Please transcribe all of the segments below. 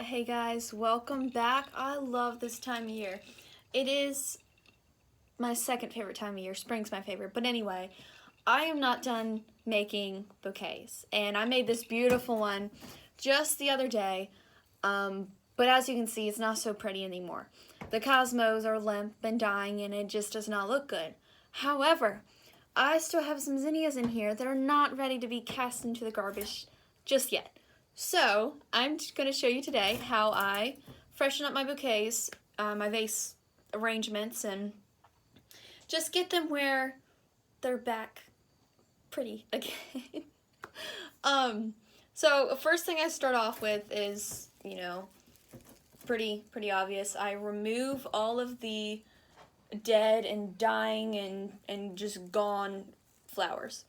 Hey guys, welcome back. I love this time of year. It is my second favorite time of year. Spring's my favorite. But anyway, I am not done making bouquets. And I made this beautiful one just the other day. But as you can see, it's not so pretty anymore. The cosmos are limp and dying and it just does not look good. However, I still have some zinnias in here that are not ready to be cast into the garbage just yet. So, I'm going to show you today how I freshen up my bouquets, my vase arrangements, and just get them where they're back pretty again. So, first thing I start off with is, pretty obvious. I remove all of the dead and dying and just gone flowers.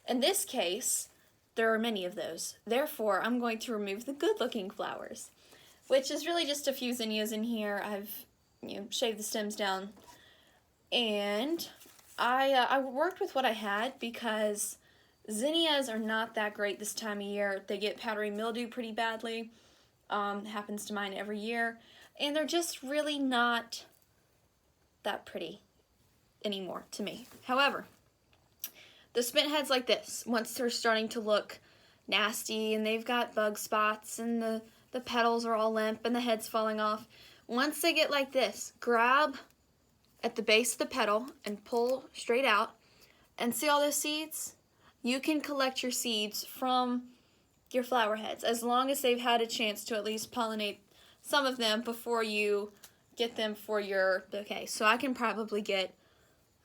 In this case, there are many of those. Therefore, I'm going to remove the good-looking flowers, which is really just a few zinnias in here. I've, shaved the stems down, and I worked with what I had because zinnias are not that great this time of year. They get powdery mildew pretty badly. Happens to mine every year, and they're just really not that pretty anymore to me. However, the spent heads like this, once they're starting to look nasty and they've got bug spots and the petals are all limp and the head's falling off, once they get like this, grab at the base of the petal and pull straight out, and see all those seeds? You can collect your seeds from your flower heads as long as they've had a chance to at least pollinate some of them before you get them for your bouquet. So I can probably get,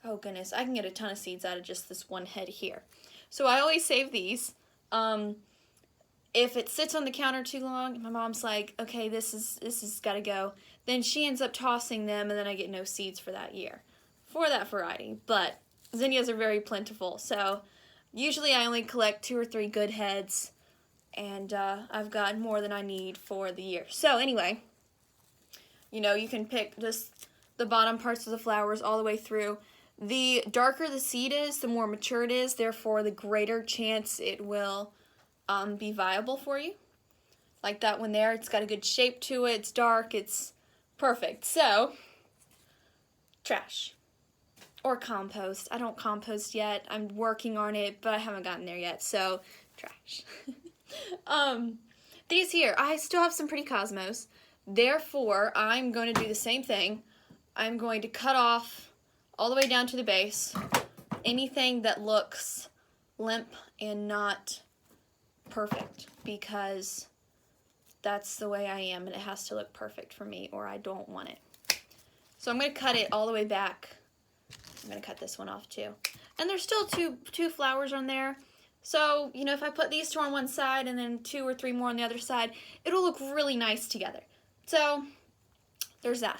oh goodness, I can get a ton of seeds out of just this one head here. So I always save these. If it sits on the counter too long, my mom's like, okay, this is gotta go. Then she ends up tossing them, and then I get no seeds for that year, for that variety. But zinnias are very plentiful, so usually I only collect 2 or 3 good heads, and I've got more than I need for the year. So anyway, you can pick just the bottom parts of the flowers all the way through. The darker the seed is, the more mature it is, therefore the greater chance it will be viable for you. Like that one there, it's got a good shape to it, it's dark, it's perfect. So, trash. Or compost. I don't compost yet, I'm working on it, but I haven't gotten there yet, so trash. These here, I still have some pretty cosmos, therefore I'm going to do the same thing. I'm going to cut off all the way down to the base anything that looks limp and not perfect, because that's the way I am and it has to look perfect for me or I don't want it. So I'm going to cut it all the way back. I'm going to cut this one off too. And there's still two flowers on there. So, if I put these 2 on one side and then 2 or 3 more on the other side, it'll look really nice together. So, there's that.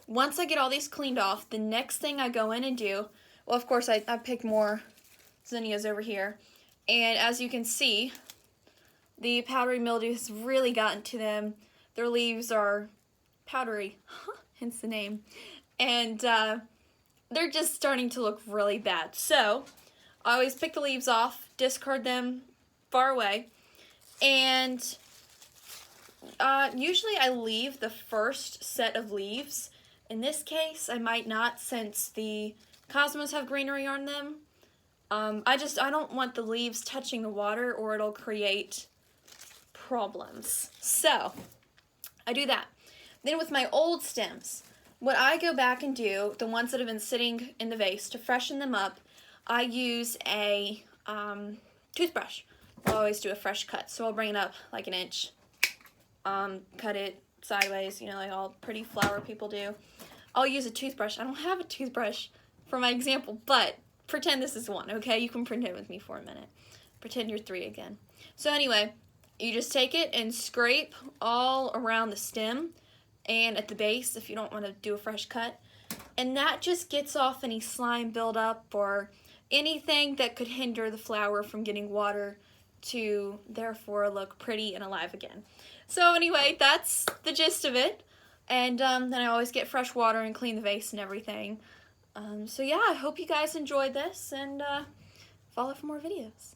Once I get all these cleaned off, the next thing I go in and do, well, of course, I picked more zinnias over here. And as you can see, the powdery mildew has really gotten to them. Their leaves are powdery, hence the name. And they're just starting to look really bad. So, I always pick the leaves off, discard them far away, and usually I leave the first set of leaves. In this case, I might not, since the cosmos have greenery on them. I don't want the leaves touching the water or it'll create problems. So, I do that. Then with my old stems, what I go back and do, the ones that have been sitting in the vase, to freshen them up, I use a toothbrush. I'll always do a fresh cut, so I'll bring it up like an inch, cut it sideways, like all pretty flower people do. I'll use a toothbrush. I don't have a toothbrush for my example, but pretend this is one, okay? You can pretend with me for a minute. Pretend you're 3 again. So anyway, you just take it and scrape all around the stem and at the base if you don't want to do a fresh cut. And that just gets off any slime buildup or anything that could hinder the flower from getting water to therefore look pretty and alive again. So anyway, that's the gist of it. And then I always get fresh water and clean the vase and everything. So yeah, I hope you guys enjoyed this, and follow for more videos.